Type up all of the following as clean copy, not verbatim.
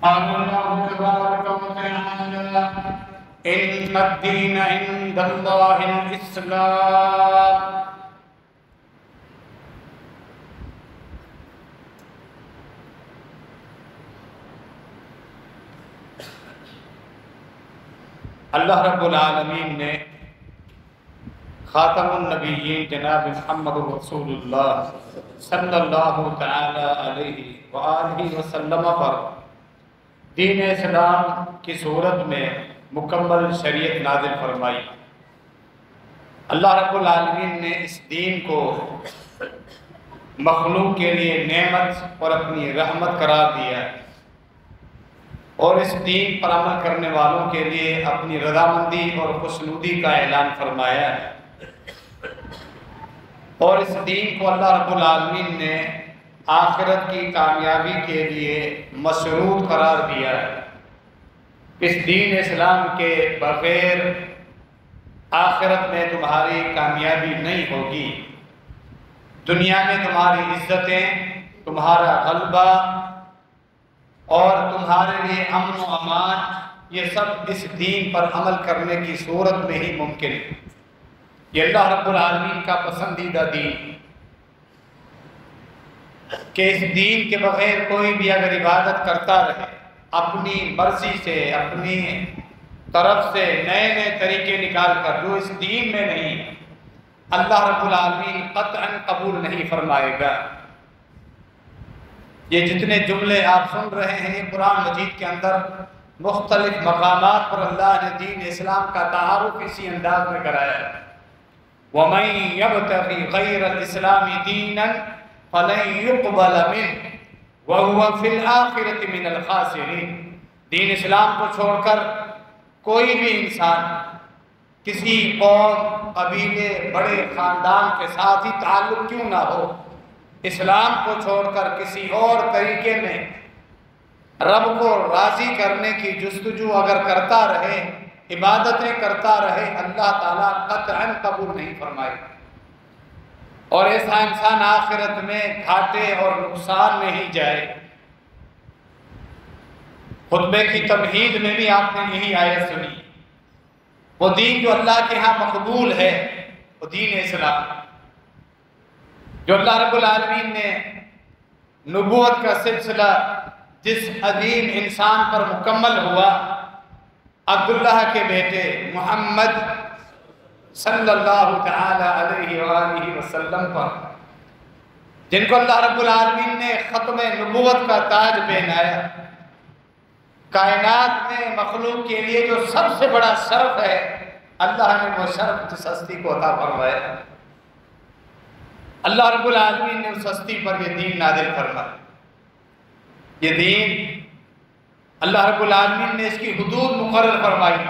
قال الله تبارك وتعالى إن الدين عند الله الإسلام اللہ رب العالمین نے خاتم النبیین جناب محمد رسول اللہ صلی اللہ تعالی علیہ وآلہ وسلم پر دین اسلام کی صورت میں مکمل شریعت نازل فرمائی۔ اللہ رب العالمین نے اس دین کو مخلوق کے لیے نعمت اور اپنی رحمت قرار دیا اور اس دین پر عمل کرنے والوں کے لیے اپنی رضامندی اور خوشنودی کا اعلان فرمایا ہے، اور اس دین کو اللہ رب العالمین نے آخرت کی کامیابی کے لیے مشروط قرار دیا ہے۔ اس دین اسلام کے بغیر آخرت میں تمہاری کامیابی نہیں ہوگی، دنیا میں تمہاری عزتیں، تمہارا غلبہ اور تمہارے لیے امن و امان، یہ سب اس دین پر عمل کرنے کی صورت میں ہی ممکن ہے۔ یہ اللہ رب العالمین کا پسندیدہ دین کہ اس دین کے بغیر کوئی بھی اگر عبادت کرتا رہے، اپنی مرضی سے، اپنی طرف سے نئے نئے طریقے نکال کر، جو اس دین میں نہیں، اللہ رب العالمین قطعاً قبول نہیں فرمائے گا۔ یہ جتنے جملے آپ سن رہے ہیں، یہ قرآن مجید کے اندر مختلف مقامات پر اللہ نے دین اسلام کا تعارف اسی انداز میں کرایا ہے۔ وَمَن يَبْتَغِ غَيْرَ الْإِسْلَامِ دِينًا فَلَن يُقْبَلَ مِنْهُ وَهُوَ فِي الْآخِرَةِ مِنَ الْخَاسِرِينَ۔ دین اسلام کو چھوڑ کر کوئی بھی انسان کسی قوم، قبیلے، بڑے خاندان کے ساتھ ہی تعلق کیوں نہ ہو، اسلام کو چھوڑ کر کسی اور طریقے میں رب کو راضی کرنے کی جستجو اگر کرتا رہے، عبادتیں کرتا رہے، اللہ تعالیٰ قطعاً قبول نہیں فرمائے، اور ایسا انسان آخرت میں گھاٹے اور نقصان میں ہی جائے۔ خطبے کی تمہید میں بھی آپ نے یہی آیت سنی، وہ دین جو اللہ کے ہاں مقبول ہے، وہ دین اسلام، جو اللہ رب العالمین نے نبوت کا سلسلہ جس عظیم انسان پر مکمل ہوا، عبداللہ کے بیٹے محمد صلی اللہ تعالی علیہ وآلہ وسلم پر، جن کو اللہ رب العالمین نے ختم نبوت کا تاج پہنایا۔ کائنات میں مخلوق کے لیے جو سب سے بڑا شرف ہے، اللہ نے وہ شرف جس ہستی کو عطا فرمایا۔ اللہ رب العالمین نے اس ہستی پر یہ دین نازل فرمایا۔ یہ دین اللہ رب العالمین نے اس کی حدود مقرر فرمائی،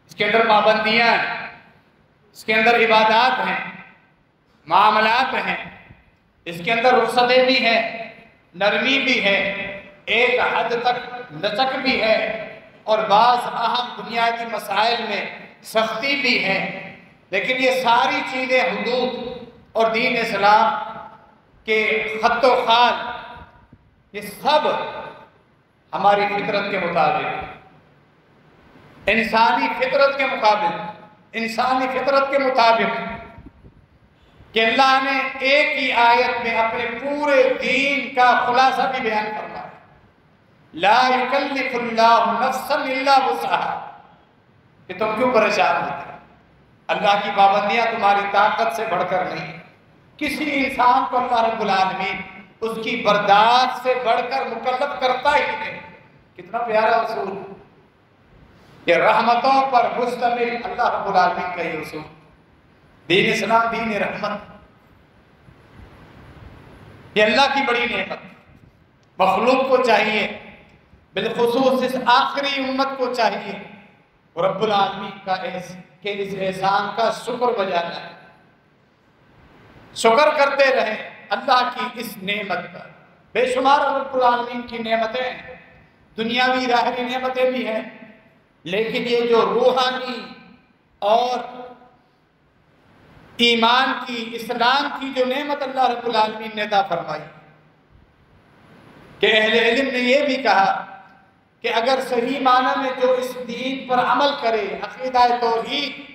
اس کے اندر پابندیاں ہیں، اس کے اندر عبادات ہیں، معاملات ہیں، اس کے اندر رخصتیں بھی ہیں، نرمی بھی ہے، ایک حد تک لچک بھی ہے، اور بعض اہم بنیادی مسائل میں سختی بھی ہے، لیکن یہ ساری چیزیں، حدود اور دین اسلام کے خط و خال، یہ سب ہماری فطرت کے مطابق، انسانی فطرت کے مطابق، کہ اللہ نے ایک ہی آیت میں اپنے پورے دین کا خلاصہ بھی بیان فرمایا۔ لا یکلف اللہ نفسا الا وسعها، کہ تم کیوں پریشان ہوتے؟ اللہ کی پابندیاں تمہاری طاقت سے بڑھ کر نہیں، کسی انسان کو اللہ رب العالمین اس کی برداشت سے بڑھ کر مکلف کرتا ہی نہیں۔ کتنا پیارا اصول، یہ رحمتوں پر مشتمل اللہ رب العالمین کا یہ اصول، دین اسلام دین رحمت، یہ اللہ کی بڑی نعمت۔ مخلوق کو چاہیے، بالخصوص اس آخری امت کو چاہیے، رب العالمین کا کہ اس احسان کا شکر بجانا ہے، شکر کرتے رہیں اللہ کی اس نعمت کا۔ بے شمار رب العالمین کی نعمتیں، دنیاوی ظاہری نعمتیں بھی ہیں، لیکن یہ جو روحانی اور ایمان کی، اسلام کی جو نعمت اللہ رب العالمین نے عطا فرمائی، کہ اہل علم نے یہ بھی کہا کہ اگر صحیح معنی میں جو اس دین پر عمل کرے، عقیدہ توحید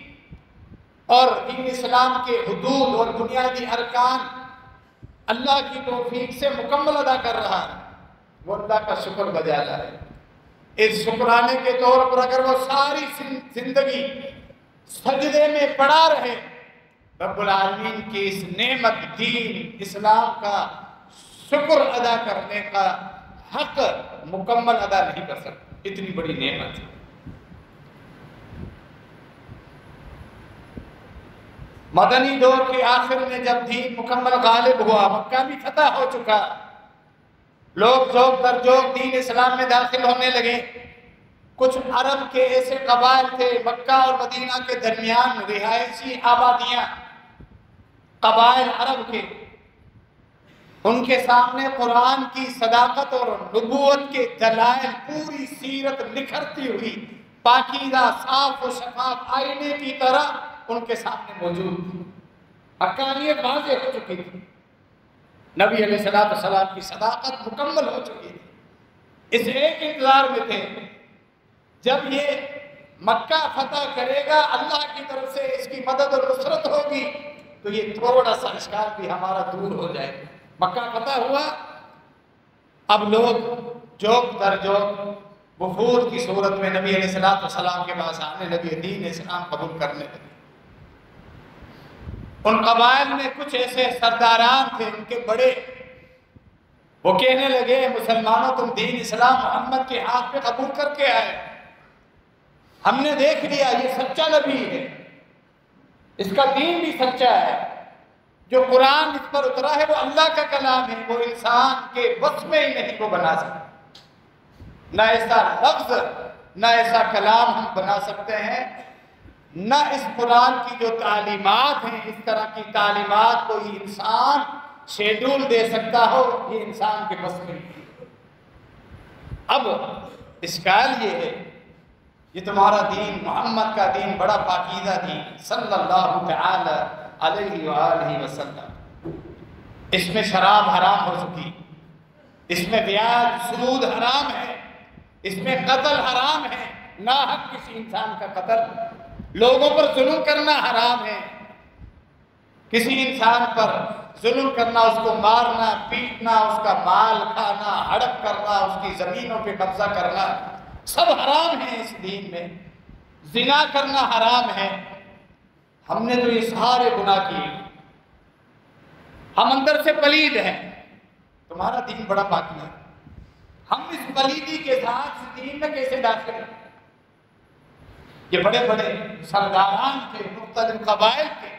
اور دین اسلام کے حدود اور بنیادی ارکان اللہ کی توفیق سے مکمل ادا کر رہا ہے، وہ اللہ کا شکر بجا لائے۔ اس شکرانے کے طور پر اگر وہ ساری زندگی سجدے میں پڑا رہے، رب العالمین کی اس نعمت دین اسلام کا شکر ادا کرنے کا حق مکمل ادا نہیں کر سکتا، اتنی بڑی نعمت ہے۔ مدنی دور کے آخر میں جب دین مکمل غالب ہوا، مکہ بھی فتح ہو چکا، لوگ ذوق در ذوق دین اسلام میں داخل ہونے لگے۔ کچھ عرب کے ایسے قبائل تھے، مکہ اور مدینہ کے درمیان رہائشی آبادیاں، قبائل عرب کے، ان کے سامنے قرآن کی صداقت اور نبوت کے دلائل، پوری سیرت نکھرتی ہوئی پاکیزہ صاف و شفاف آئینے کی طرح ان کے سامنے موجود تھی، حقانیت واضح ہو چکی تھی، نبی علیہ السلام کی صداقت مکمل ہو چکی تھی۔ اس ایک انتظار میں تھے جب یہ مکہ فتح کرے گا، اللہ کی طرف سے اس کی مدد اور نصرت ہوگی تو یہ تھوڑا سا اشکال بھی ہمارا دور ہو جائے گا۔ مکہ فتح ہوا، اب لوگ جوک در جوک وفود کی صورت میں نبی علیہ السلام کے پاس آنے لگے، دین اسلام قبول کرنے لگے۔ ان قبائل میں کچھ ایسے سرداران تھے، ان کے بڑے، وہ کہنے لگے مسلمانوں تم دین اسلام محمد کے ہاتھ پہ قبول کر کے آئے، ہم نے دیکھ لیا یہ سچا نبی ہے، اس کا دین بھی سچا ہے، جو قرآن اس پر اترا ہے وہ اللہ کا کلام ہے، وہ انسان کے بس میں ہی نہیں وہ بنا سکتا، نہ ایسا لفظ نہ ایسا کلام ہم بنا سکتے ہیں، نہ اس قرآن کی جو تعلیمات ہیں اس طرح کی تعلیمات کوئی انسان شیڈول دے سکتا ہو، یہ انسان کے بس میں نہیں۔ اب اشکال یہ ہے، یہ تمہارا دین محمد کا دین بڑا پاکیزہ دین صلی اللہ تعالی علیہ وآلہ وسلم، اس میں شراب حرام ہو چکی، اس میں بیاج سود حرام ہے، اس میں قتل حرام ہے، ناحق کسی انسان کا قتل، لوگوں پر ظلم کرنا حرام ہے، کسی انسان پر ظلم کرنا، اس کو مارنا پیٹنا، اس کا مال کھانا، ہڑپ کرنا، اس کی زمینوں پہ قبضہ کرنا، سب حرام ہے اس دین میں، زنا کرنا حرام ہے۔ ہم نے تو یہ سارے گناہ کیے، ہم اندر سے پلید ہیں، تمہارا دین بڑا پاکی ہے، ہم اس پلیدی کے ساتھ اس دین میں کیسے داخل ہیں؟ یہ بڑے بڑے سرداران تھے، مختلف قبائل کے،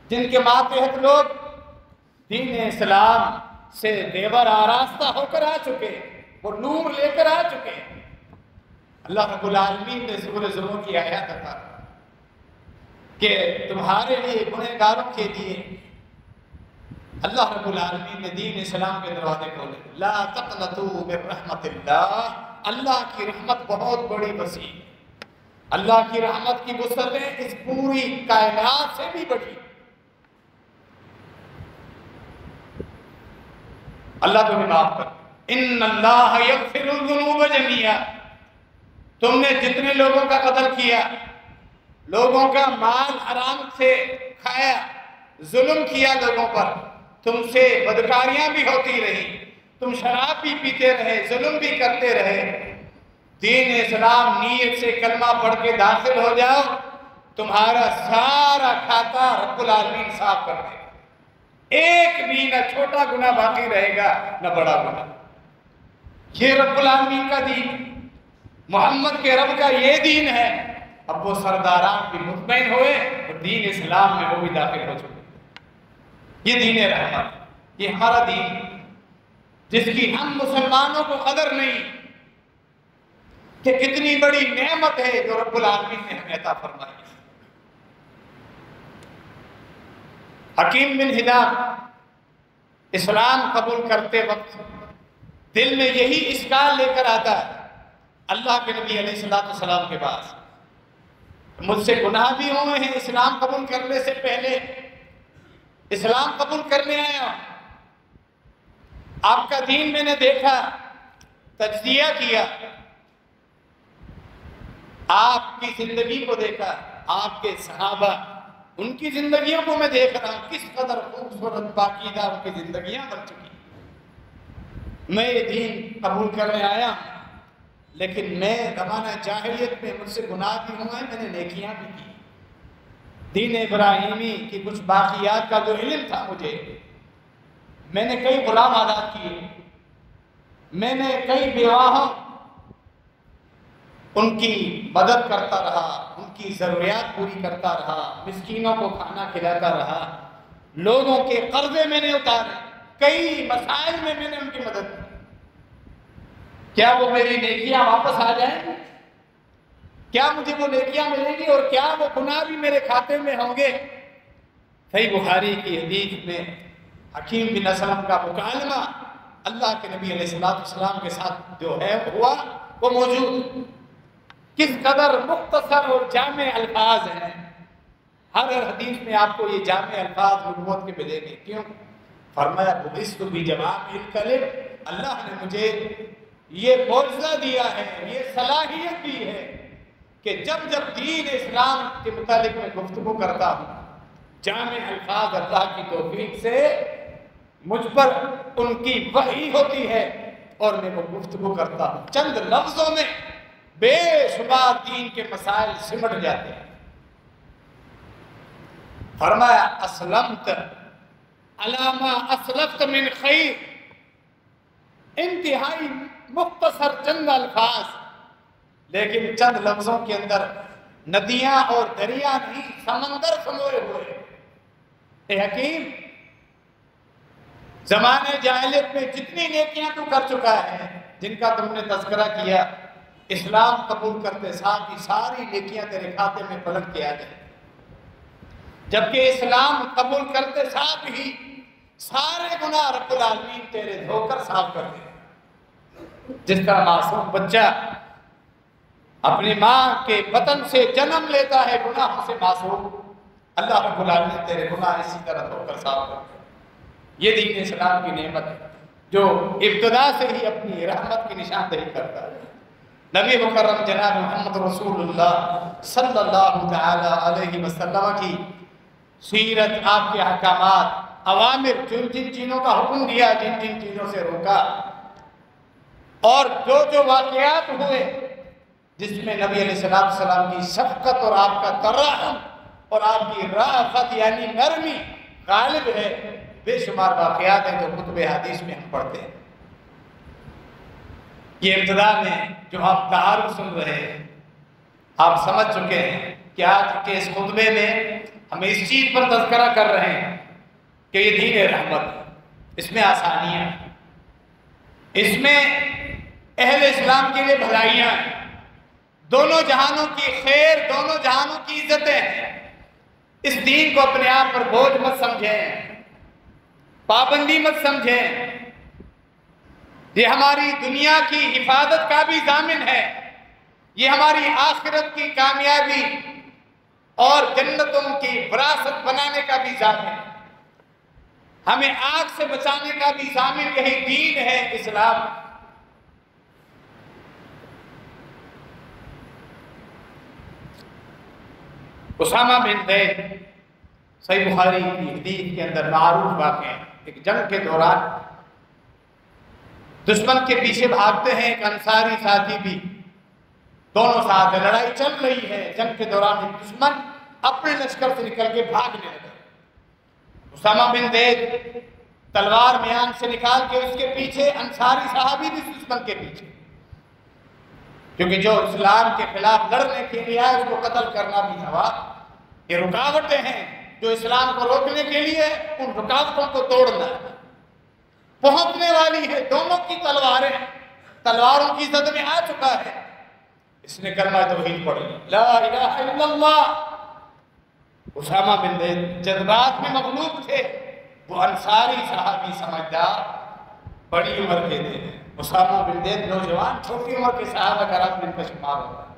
جن کے ماتحت لوگ دین اسلام سے دیور آراستہ ہو کر آ چکے، وہ نور لے کر آ چکے۔ اللہ رب العالمین نے سورہ زمر کی آیات عطا کہ تمہارے لیے گنہگاروں کے لیے اللہ رب العالمین نے دین اسلام کے دروازے کھولے، لا تقنطوا من رحمت اللہ، اللہ کی رحمت بہت بڑی وسیع، اللہ کی رحمت کی وسعتیں اس پوری کائنات سے بھی بڑی۔ اللہ تمہیں معاف کر، ان اللہ یغفر الذنوب جميعا، تم نے جتنے لوگوں کا قتل کیا، لوگوں کا مال حرام سے کھایا، ظلم کیا لوگوں پر، تم سے بدکاریاں بھی ہوتی رہی، تم شراب بھی پیتے رہے، ظلم بھی کرتے رہے، دین اسلام نیت سے کلمہ پڑھ کے داخل ہو جاؤ، تمہارا سارا کھاتا رب العالمین صاف کر دے، ایک بھی نہ چھوٹا گناہ باقی رہے گا نہ بڑا گناہ۔ یہ رب العالمین کا دین، محمد کے رب کا یہ دین ہے۔ اب وہ سرداران بھی مطمئن ہوئے اور دین اسلام میں وہ بھی داخل ہو چکے۔ یہ دین رحمت، یہ ہمارا دین جس کی ہم مسلمانوں کو قدر نہیں کہ کتنی بڑی نعمت ہے جو رب العالمین نے ہمیں عطا فرمائی۔ حکیم بن ہزام اسلام قبول کرتے وقت دل میں یہی اشکال لے کر آتا ہے اللہ کے نبی علیہ السلام کے پاس، مجھ سے گناہ بھی ہوئے ہیں اسلام قبول کرنے سے پہلے، اسلام قبول کرنے آیا، آپ کا دین میں نے دیکھا، تجزیہ کیا، آپ کی زندگی کو دیکھا، آپ کے صحابہ، ان کی زندگیوں کو میں دیکھ رہا ہوں، کس قدر خوبصورت پاکیزہ ان کی زندگیاں بن چکی۔ میں یہ دین قبول کرنے آیا ہوں، لیکن میں زمانہ جاہلیت میں مجھ سے گناہ بھی ہوئے ہیں، میں نے نیکیاں بھی کی۔ دین ابراہیمی کی کچھ باقیات کا جو علم تھا مجھے، میں نے کئی غلام آزاد کیے، میں نے کئی بیواہوں ان کی مدد کرتا رہا، ان کی ضروریات پوری کرتا رہا، مسکینوں کو کھانا کھلاتا رہا، لوگوں کے قرضے میں نے اتارے، کئی مسائل میں نے ان کی مدد کی۔ کیا وہ میری نیکیاں واپس آ جائیں گی؟ کیا مجھے وہ نیکیاں ملیں گی؟ اور کیا وہ گناہ بھی میرے کھاتے میں ہوں گے؟ صحیح بخاری کی حدیث میں حکیم بن اسلم کا مکالمہ اللہ کے نبی علیہ السلام کے ساتھ جو ہے ہوا، وہ موجود۔ کس قدر مختصر اور جامع الفاظ ہیں، ہر حدیث میں آپ کو یہ جامع الفاظ نبوت کے ملیں گے۔ کیوں؟ فرمایا بعثت بجوامع الکلم، اللہ نے مجھے یہ معجزہ دیا ہے، یہ صلاحیت دی ہے کہ جب جب دین اسلام کے متعلق میں گفتگو کرتا ہوں، جامع الفاظ اللہ کی توفیق سے مجھ پر ان کی وحی ہوتی ہے اور میں وہ گفتگو کرتا ہوں، چند لفظوں میں بے شمار دین کے مسائل سمٹ جاتے ہیں۔ فرمایا اسلمت علی ما اسلفت من خیر، انتہائی مختصر چند الفاظ، لیکن چند لفظوں کے اندر ندیاں اور دریا نہیں، سمندر سموئے ہوئے۔ اے حکیم، زمانے جاہلیت میں جتنی نیکیاں تو کر چکا ہے، جن کا تم نے تذکرہ کیا، اسلام قبول کرتے ساتھ ہی ساری نیکیاں تیرے کھاتے میں پلٹ کے آ گئے، جبکہ اسلام قبول کرتے ساتھ ہی سارے گناہ رب العالمین تیرے دھو کر صاف کر دے۔ جس کا معصوم بچہ اپنی ماں کے بطن سے جنم لیتا ہے گناہوں سے معصوم، اللہ رب العالمین تیرے گناہ اسی طرح دھو کر صاف کر دے۔ یہ دین اسلام کی نعمت ہے جو ابتدا سے ہی اپنی رحمت کی نشاندہی کرتا ہے۔ نبی مکرم جناب محمد رسول اللہ صلی اللہ تعالی علیہ وسلم کی سیرت، آپ کے احکامات، اوامر، جن جن چیزوں کا حکم دیا، جن جن چیزوں سے روکا، اور جو جو واقعات ہوئے جس میں نبی علیہ السلام کی شفقت اور آپ کا ترحم اور آپ کی رافت یعنی نرمی غالب ہے، بے شمار واقعات ہیں جو کتب حدیث میں ہم پڑھتے ہیں۔ یہ ابتدا میں جو آپ تعارف سن رہے ہیں، آپ سمجھ چکے ہیں کہ آج کے اس خطبے میں ہم اس چیز پر تذکرہ کر رہے ہیں کہ یہ دین رحمت، اس میں آسانیاں، اس میں اہل اسلام کے لیے بھلائیاں ہیں، دونوں جہانوں کی خیر، دونوں جہانوں کی عزتیں ہیں۔ اس دین کو اپنے آپ پر بوجھ مت سمجھیں، پابندی مت سمجھیں، یہ ہماری دنیا کی حفاظت کا بھی ضامن ہے، یہ ہماری آخرت کی کامیابی اور جنتوں کی وراثت بنانے کا بھی ضامن ہے، ہمیں آگ سے بچانے کا بھی ضامن یہی دین ہے اسلام۔ اسامہ بن زید، صحیح بخاری کی حدیث کے اندر معروف واقع ہے، ایک جنگ کے دوران دشمن کے پیچھے بھاگتے ہیں، ایک انصاری ساتھی بھی، دونوں ساتھ ہیں، لڑائی چل رہی ہے، جنگ کے دوران ایک دشمن اپنے لشکر سے نکل کے بھاگنے لگا، اسامہ بن زید تلوار میان سے نکال کے اس کے پیچھے، انصاری صحابی بھی دشمن کے پیچھے، کیونکہ جو اسلام کے خلاف لڑنے کے لیے آئے اس کو قتل کرنا بھی ثواب۔ یہ رکاوٹیں ہیں جو اسلام کو روکنے کے لیے، ان رکاوٹوں کو توڑنا ہے، پہنچنے والی ہے، دونوں کی تلواروں کی زد میں آ چکا ہے، اس نے کلمہ توحید پڑھ لی، لا الہ الا اللہ۔ اسامہ بن زید جذبات میں مغلوب تھے، وہ انصاری صحابی سمجھدار، بڑی عمر کے تھے، اسامہ بن زید نوجوان چھوٹی عمر کے صحابہ کرام میں ان کا شمار ہوتا ہے،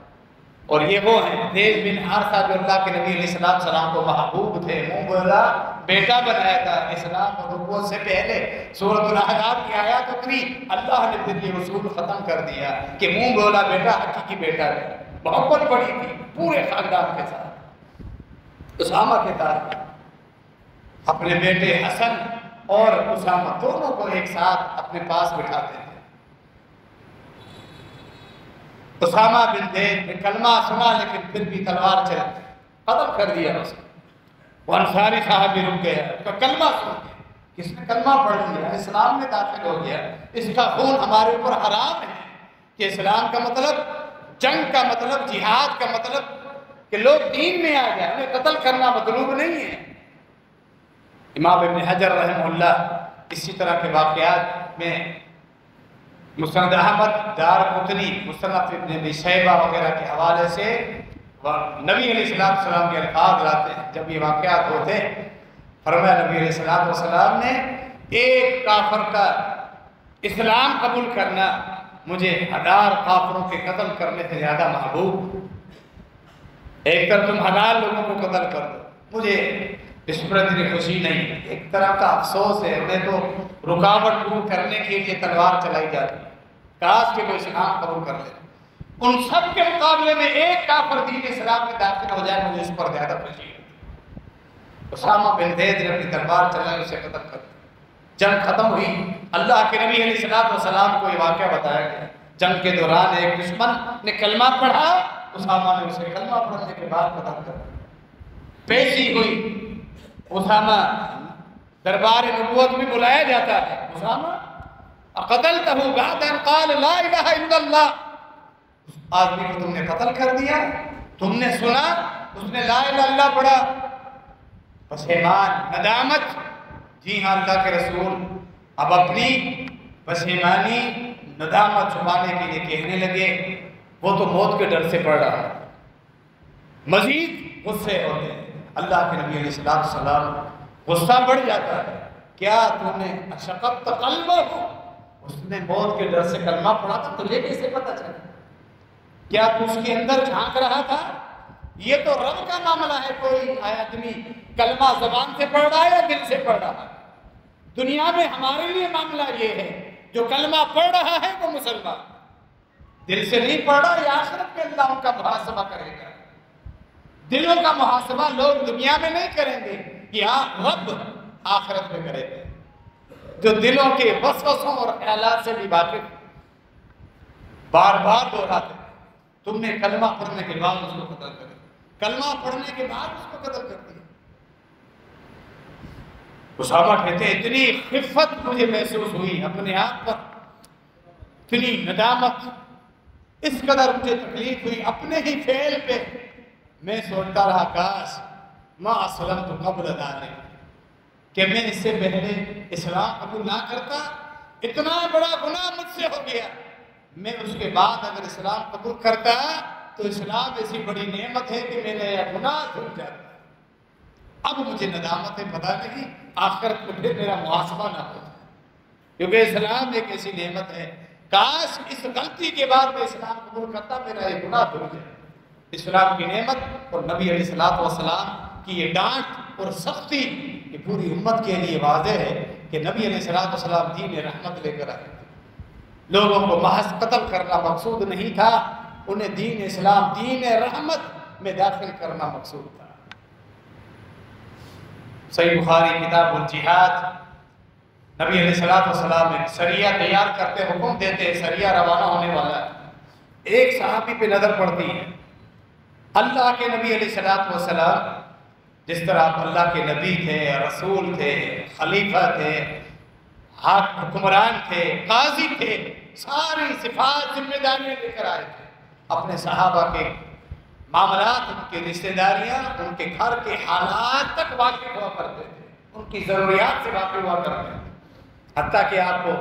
اور یہ وہ ہیں زید بن حارثہ جو اللہ کے نبی علیہ السلام کو محبوب تھے، منہ بولا بیٹا بنایا تھا اسلام اور نبوت سے پہلے۔ سورۃ الاحزاب کی آیات اتری، اللہ نے پھر یہ اصول ختم کر دیا کہ منہ بولا بیٹا حقیقی بیٹا ہے۔ محبت بڑی تھی پورے خاندان کے ساتھ۔ اسامہ کے ساتھ اپنے بیٹے حسن اور اسامہ دونوں کو ایک ساتھ اپنے پاس بٹھاتے تھے۔ اسامہ بن زید نے کلمہ سنا لیکن پھر بھی تلوار چلا قتل کر دیا اسے۔ وہ انصاری صاحب بھی رک گیا، اس کا کلمہ سن کے، کس نے کلمہ پڑھ لیا، اسلام میں داخل ہو گیا، اس کا خون ہمارے اوپر حرام ہے۔ کہ اسلام کا مطلب، جنگ کا مطلب، جہاد کا مطلب کہ لوگ دین میں آ جائیں، انہیں قتل کرنا مطلوب نہیں ہے۔ امام ابن حجر رحمہ اللہ اسی طرح کے واقعات میں مسند احمد، دارقطنی، مصنف ابن ابی شیبہ وغیرہ کے حوالے سے نبی علیہ السلام کے الفاظ لاتے ہیں۔ جب یہ واقعات ہوتے فرمایا نبی علیہ السلام نے، ایک کافر کا اسلام قبول کرنا مجھے 1000 کافروں کے قتل کرنے سے زیادہ محبوب۔ ایک طرف تم 1000 لوگوں کو قتل کر دو، مجھے اس پر اتنی خوشی نہیں، ایک طرح کا افسوس ہے، انہیں تو رکاوٹ دور کرنے کے لیے تلوار چلائی جاتی، کاش کہ وہ اسلام قبول کر لے۔ ان سب کے مقابلے میں ایک کافر دین اسلام میں داخل ہو جائے، مجھے اس پر زیادہ خوشی ہے۔ اسامہ بن زید نے اپنی تلوار چلائی، اسے قتل کر دیا۔ جنگ ختم ہوئی، اللہ کے نبی علیہ السلام کو یہ واقعہ بتایا گیا۔ جنگ کے دوران ایک دشمن نے کلمہ پڑھا، اسامہ نے اسے کلمہ پڑھنے کے بعد قتل کر دیا۔ پیشی ہوئی، اسامہ دربار نبوت میں بلایا جاتا ہے، اسامہ قتلتہ بعد ان قال لا الہ الا اللہ، اس آدمی کو تم نے قتل کر دیا، تم نے سنا اس نے لا الہ الا اللہ پڑھا، پشیمان، ندامت۔ جی ہاں اللہ کے رسول اب اپنی پشیمانی، ندامت چھپانے کے لیے کہنے لگے، وہ تو موت کے ڈر سے پڑھ رہا ہے، مزید غصے ہوتے ہیں۔ اللہ کے نبی علیہ السلام غصہ بڑھ جاتا ہے، کیا تم نے اشققت قلبہ، اس نے موت کے ڈر سے کلمہ پڑھا تھا، تجھے کیسے پتہ چلا؟ کیا تو اس کے اندر جھانک رہا تھا؟ یہ تو رب کا معاملہ ہے، کوئی آدمی کلمہ زبان سے پڑھ رہا ہے یا دل سے پڑھ رہا ہے۔ دنیا میں ہمارے لیے معاملہ یہ ہے، جو کلمہ پڑھ رہا ہے وہ مسلمان، دل سے نہیں پڑھ رہا، یہ آخرت میں اللہ ان کا محاسبہ کرے گا۔ دلوں کا محاسبہ لوگ دنیا میں نہیں کریں گے، یہ رب آخرت میں کرے گا، جو دلوں کے وسوسوں اور خیالات سے بھی واقف، بار بار دہراتے ہیں۔ تم نے کلمہ پڑھنے کے بعد اس کو قتل کر دیا، کلمہ پڑھنے کے بعد اس کو قتل کر دیا۔ اسامہ کہتے ہیں اتنی خفت مجھے محسوس ہوئی اپنے آپ پر، اتنی ندامت، اس قدر مجھے تکلیف ہوئی اپنے ہی فعل پہ، میں سوچتا رہا کاش ما اسلمت قبل ذلک، کہ میں اس سے پہلے اسلام قبول نہ کرتا، اتنا بڑا گناہ مجھ سے ہو گیا، میں اس کے بعد اگر اسلام قبول کرتا تو اسلام ایسی بڑی نعمت ہے کہ میرا یہ گناہ دھل جاتا۔ اب مجھے ندامت ہے، پتہ نہیں آخرت میں پھر میرا محاسبہ نہ ہو، کیونکہ اسلام ایک ایسی نعمت ہے، کاش اس غلطی کے بعد میں اسلام قبول کرتا، میرا یہ گناہ دھل جائے۔ اسلام کی نعمت اور نبی علیہ السلام کی یہ ڈانٹ اور سختی یہ پوری امت کے لیے واضح ہے کہ نبی علیہ السلام دین رحمت لے کر آئے تھے۔ لوگوں کو محض قتل کرنا مقصود نہیں تھا، انہیں دین اسلام، دین رحمت میں داخل کرنا مقصود تھا۔ صحیح بخاری کتاب الجہاد، نبی علیہ السلام نے سریہ تیار کرتے حکم دیتے، سریہ روانہ ہونے والا ہے، ایک صحابی پہ نظر پڑتی ہے، اللہ کے نبی علیہ السلام جس طرح آپ اللہ کے نبی تھے، رسول تھے، خلیفہ تھے، حکمران تھے، قاضی تھے، ساری صفات ذمہ داریاں لے کر آئے تھے، اپنے صحابہ کے معاملات، ان کی رشتہ داریاں، ان کے گھر کے حالات تک واقف ہوا کرتے تھے، ان کی ضروریات سے واقف ہوا کرتے تھے، حتیٰ کہ آپ کو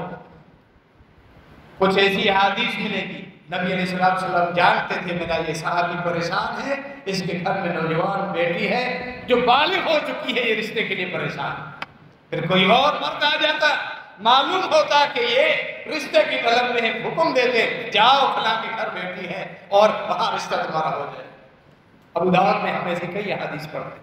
کچھ ایسی احادیث ملے گی، نبی علیہ السلام جانتے تھے میرا یہ صحابی پریشان ہے، اس کے گھر میں نوجوان بیٹی ہے جو بالغ ہو چکی ہے، یہ رشتے کے لیے پریشان، پھر کوئی اور مرد آ جاتا، معلوم ہوتا کہ یہ رشتے کی طلب میں حکم دیتے، جاؤ فلاں کے گھر بیٹی ہے اور وہاں رشتہ تمہارا ہو جائے۔ ابو داؤد میں ہم ایسی کئی حدیث پڑھتے ہیں۔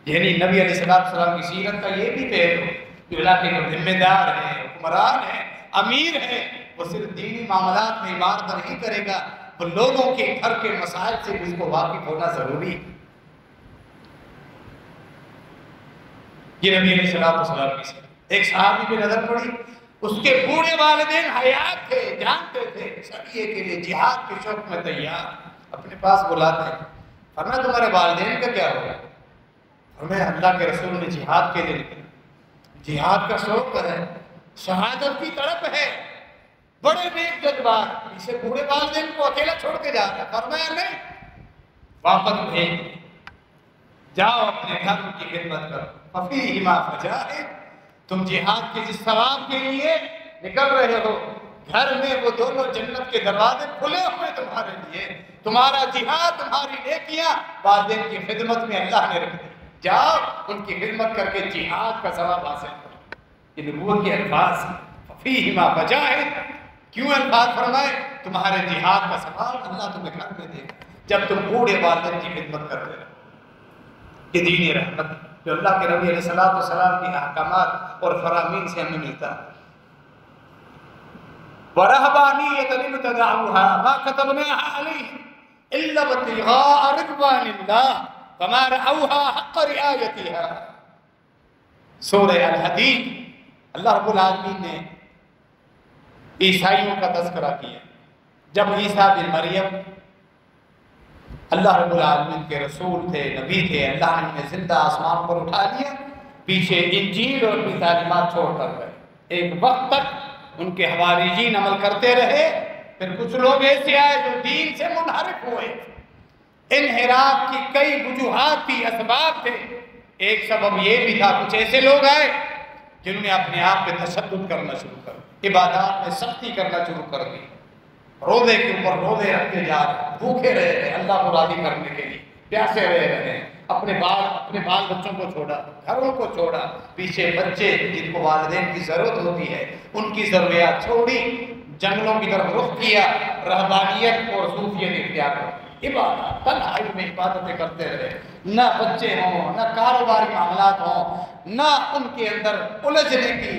یعنی نبی علیہ السلام کی سیرت کا یہ بھی پہلو، جو علاقے کے ذمہ دار ہیں، حکمران ہیں، امیر ہیں، وہ صرف دینی معاملات میں عبادت نہیں کرے گا، وہ لوگوں کے گھر کے مسائل سے بھی اس کو واقف ہونا ضروری ہے۔ یہ نبی علیہ السلام کی سیرت۔ ایک صحابی پہ نظر پڑی، اس کے بوڑھے والدین حیات تھے، جانتے تھے، سبھی کے لیے جہاد کے شوق میں تیار، اپنے پاس بلاتے ہیں۔ فرمایا تمہارے والدین کا کیا ہوگا؟ فرمایا اللہ کے رسول نے جہاد کے لیے نکلے، جہاد کا شوق ہے، شہادت کی طرف ہے، بڑے نیک جذبات، اسے بوڑھے والدین کو اکیلا چھوڑ کے جا رہا ہے۔ فرمایا نہیں، واپس بھیج، جاؤ اپنے گھر کی خدمت کرو، ففیہما فجاہد، تم جہاد کے جس ثواب کے لیے نکل رہے ہو، گھر میں وہ دونوں جنت کے دروازے کھلے ہوئے تمہارے لیے، تمہارا جہاد، تمہاری نیکیاں والدین کی خدمت میں اللہ نے رکھ دی، جاؤ ان کی خدمت کر کے جہاد کا ثواب حاصل کرو۔ یہ نبوت کے الفاظ، ففیہما فجاہد، کیوں الفاظ فرمائے؟ تمہارے جہاد کا ثواب اللہ تمہیں گھر میں دے گا جب تم بوڑھے والدین کی خدمت کرتے رہو۔ یہ دین رحمت جو اللہ کے نبی علیہ السلام کی احکامات اور فرامین سے ہمیں ملتا ہے۔ وَرَهْبَانِيَّةً ابْتَدَعُوهَا مَا كَتَبْنَاهَا عَلَيْهِمْ إِلَّا ابْتِغَاءَ رِضْوَانِ اللَّهِ فَمَا رَأَوْهَا حَقَّ رِعَایَتِهَا۔ سورہ الحدید، اللہ رب العالمین نے عیسائیوں کا تذکرہ کیا۔ جب عیسیٰ بن مریم اللہ رب العالمین کے رسول تھے، نبی تھے، اللہ نے انہیں زندہ آسمان پر اٹھا لیا، پیچھے انجیل اور اپنی تعلیمات چھوڑ کر گئے۔ ایک وقت تک ان کے حواریین عمل کرتے رہے، پھر کچھ لوگ ایسے آئے جو دین سے منحرف ہوئے۔ انحراف کی کئی وجوہات تھی، اسباب تھے۔ ایک سبب یہ بھی تھا، کچھ ایسے لوگ آئے جنہوں نے اپنے آپ پہ تشدد کرنا شروع کر دیا، عبادات میں سختی کرنا شروع کر دی، روزے کے اوپر روزے رکھتے جا رہے، بھوکے رہے ہیں اللہ کو راضی کرنے کے لیے، پیاسے رہے ہیں، اپنے بال بچوں کو چھوڑا، گھروں کو چھوڑا، پیچھے بچے جن کو والدین کی ضرورت ہوتی ہے ان کی ضروریات چھوڑی، جنگلوں کی طرف رخ کیا، رہبانیت اور صوفیت اختیار کر، عبادت، تنہائی میں عبادتیں کرتے رہے، نہ بچے ہوں، نہ کاروباری معاملات ہوں، نہ ان کے اندر الجھنے کی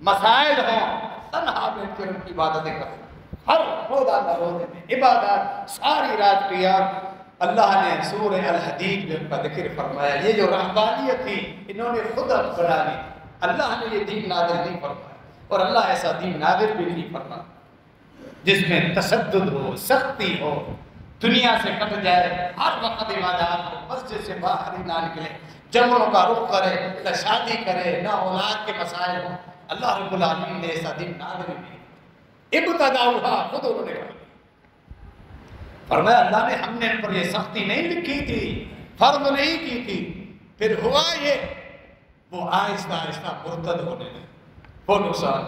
مسائل ہوں، تنہا بیٹھ کر ان کی عبادتیں کرتے، ہر روزانہ روزے میں عبادات، ساری رات قیام۔ اللہ نے سورہ الحدید میں ان کا ذکر فرمایا، یہ جو رہبانیت تھی انہوں نے خود بنا لی، اللہ نے یہ دین نازل نہیں فرمایا، اور اللہ ایسا دین نازل بھی نہیں فرمایا جس میں تشدد ہو، سختی ہو، دنیا سے کٹ جائے، ہر وقت عبادات ہو، مسجد سے باہر ہی نہ نکلے، جنگلوں کا رخ کرے، نہ شادی کرے، نہ اولاد کے مسائل ہوں۔ اللہ رب العالمین نے ایسا دین نازل نہیں، ابتداؤہا، خود انہوں نے کہا، فرمایا اللہ نے، ہم نے ان پر یہ سختی نہیں لکھی تھی، فرض نہیں کی تھی، پھر ہوا یہ، وہ آہستہ آہستہ مرتد ہونے لگے، وہ نقصان،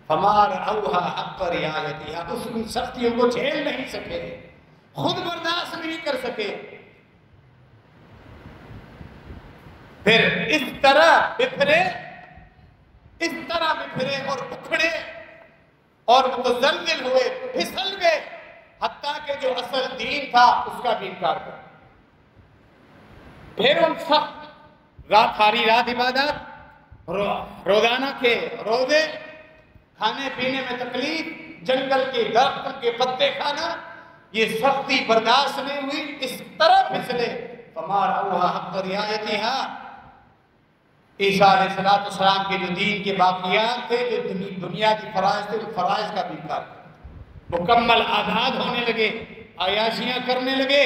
فما رأوہا حق رعایتہا، اس ان سختیوں کو جھیل نہیں سکے، خود برداشت نہیں کر سکے، پھر اس طرح بکھرے اور اکھڑے اور متزلزل ہوئے، پھسل گئے، حتیٰ کہ جو اصل دین تھا اس کا بھی انکار کر، پھر ان سخت ساری رات عبادت، روزانہ کے روزے، کھانے پینے میں تکلیف، جنگل کے درختوں کے پتے کھانا، یہ سختی برداشت نہیں ہوئی، اس طرح پھسلے، فما رأوہا حق رعایتہا۔ عیسیٰ علیہ السلام کے جو دین کے باقیات تھے، جو بنیادی فرائض تھے، ان فرائض کا بھی انکار کر، مکمل آزاد ہونے لگے، عیاشیاں کرنے لگے،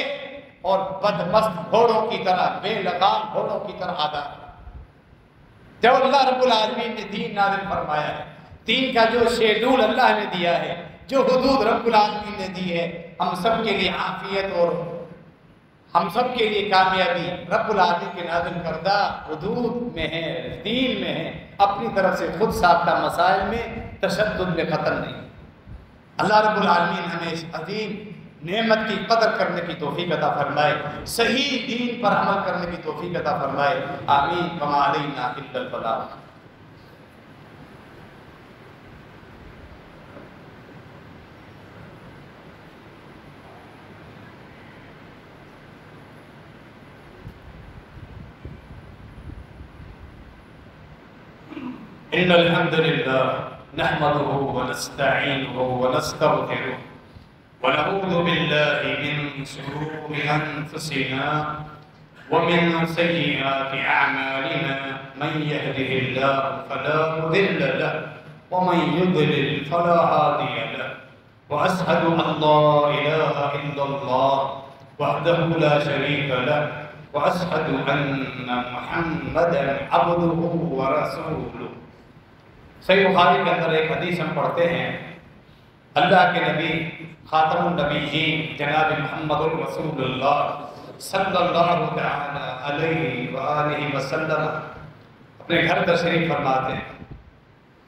اور بدمست گھوڑوں کی طرح، بے لگام گھوڑوں کی طرح آزاد۔ جب اللہ رب العالمین نے دین نازل فرمایا ہے، دین کا جو شیڈول اللہ نے دیا ہے، جو حدود رب العالمین نے دی ہے، ہم سب کے لیے عافیت اور ہم سب کے لیے کامیابی رب العالمین کے نازل کردہ حدود میں ہے، دین میں ہے، اپنی طرف سے خود ساختہ مسائل میں تشدد میں قتل نہیں۔ اللہ رب العالمین ہمیں اس عظیم نعمت کی قدر کرنے کی توفیق عطا فرمائے، صحیح دین پر عمل کرنے کی توفیق عطا فرمائے، آمین۔ وما علینا الا البلاغ۔ إن الحمد لله نحمده ونستعينه ونستغفره ونعوذ بالله من شرور أنفسنا ومن سيئات أعمالنا من يهده الله فلا مضل له ومن يضلل فلا هادي له وأشهد أن لا إله إلا الله وحده لا شريك له وأشهد أن محمدا عبده ورسوله. صحیح بخاری کے اندر ایک حدیث ہم پڑھتے ہیں، اللہ کے نبی خاتم النبیین جناب محمد رسول اللہ صلی اللہ علیہ وآلہ وسلم اپنے گھر تشریف فرماتے ہیں،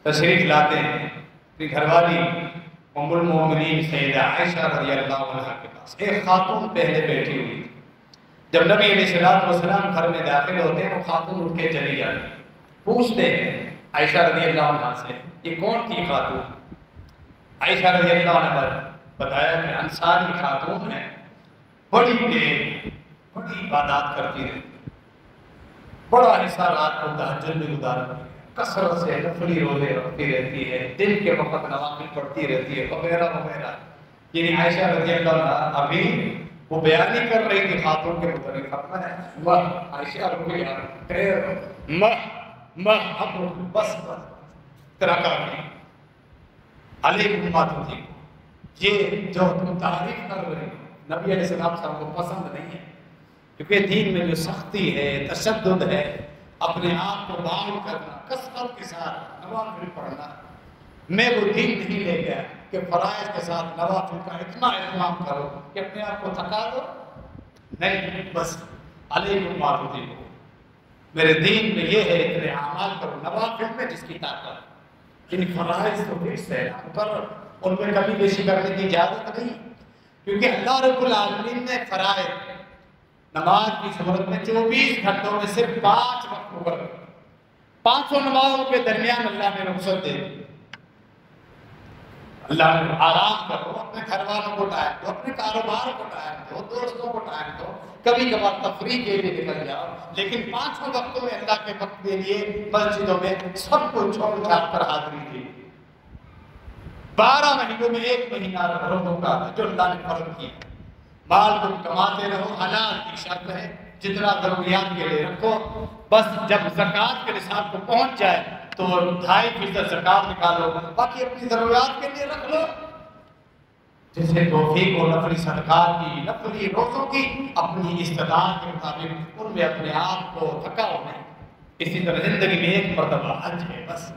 تشریف لاتے ہیں اپنی گھر والی ام المومنین سیدہ عائشہ رضی اللہ عنہ کے پاس. ایک خاتون پہلے بیٹھی ہوئی، جب نبی علیہ السلام گھر میں داخل ہوتے ہیں وہ خاتون اٹھ کے چلی جاتی، پوچھتے ہیں عائشہ رضی اللہ عنہ سے یہ کون تھی خاتون؟ عائشہ رضی اللہ عنہ بتایا کہ انصاری خاتون ہے، بڑی عبادات کرتی رہتی، بڑا حصہ رات کو تہجد میں گزارتی ہے، کثرت سے نفلی روزے رکھتی رہتی ہے، دن کے وقت نوافل پڑھتی رہتی ہے وغیرہ وغیرہ. یعنی عائشہ رضی اللہ عنہ ابھی وہ بیان نہیں کر رہی تھی خاتون کے متعلق، فرمایا واہ عائشہ رضی اللہ بس تیرا کافی علیکم ما تطیق. یہ جو تم تعریف کر رہے ہو نبی علیہ السلام صاحب کو پسند نہیں ہے، کیونکہ دین میں جو سختی ہے، تشدد ہے، اپنے آپ کو باؤنڈ کرنا، کثرت کے ساتھ نوافل پڑھنا، میں وہ دین نہیں لے گیا کہ فرائض کے ساتھ نوافل کا اتنا اہتمام کرو کہ اپنے آپ کو تھکا دو. نہیں، بس علیکم ما تطیق، میرے دین میں یہ ہے اتنے اعمال کرو، نوافل میں جس کی طاقت، یعنی فرائض تو فکس ہے، ان میں کمی بیشی کرنے کی اجازت نہیں، کیونکہ اللہ رب العالمین نے فرائض نماز کی صورت میں 24 گھنٹوں میں صرف 5 وقت ہوگا، 500 نمازوں کے درمیان اللہ نے رخصت دے دی. اللہ نے آرام کرو، اپنے گھر والوں کو ٹائم دو، اپنے کاروبار کو ٹائم دو، دوستوں کو ٹائم دو، کبھی کبھار تفریح کے لیے نکل جاؤ، لیکن 5 وقتوں میں اللہ کے وقت کے لیے مسجدوں میں سب کو چھوڑ چھاڑ کر حاضری دی. 12 مہینوں میں 1 مہینہ روزوں کا جو اللہ نے فرض کیا. مال تم کماتے رہو، حلال کی شرط ہے، جتنا ضروریات کے لیے رکھو، بس جب زکوٰۃ کے نصاب کو پہنچ جائے تو 2.5% زکوٰۃ نکالو، باقی اپنی ضروریات کے لیے رکھ لو. جسے توفیق ہو نفلی صدقات کی، نفلی روزوں کی، اپنی استطاعت کے مطابق ان میں اپنے آپ کو تھکاؤ نہیں. اسی طرح زندگی میں 1 مرتبہ حج ہے، بس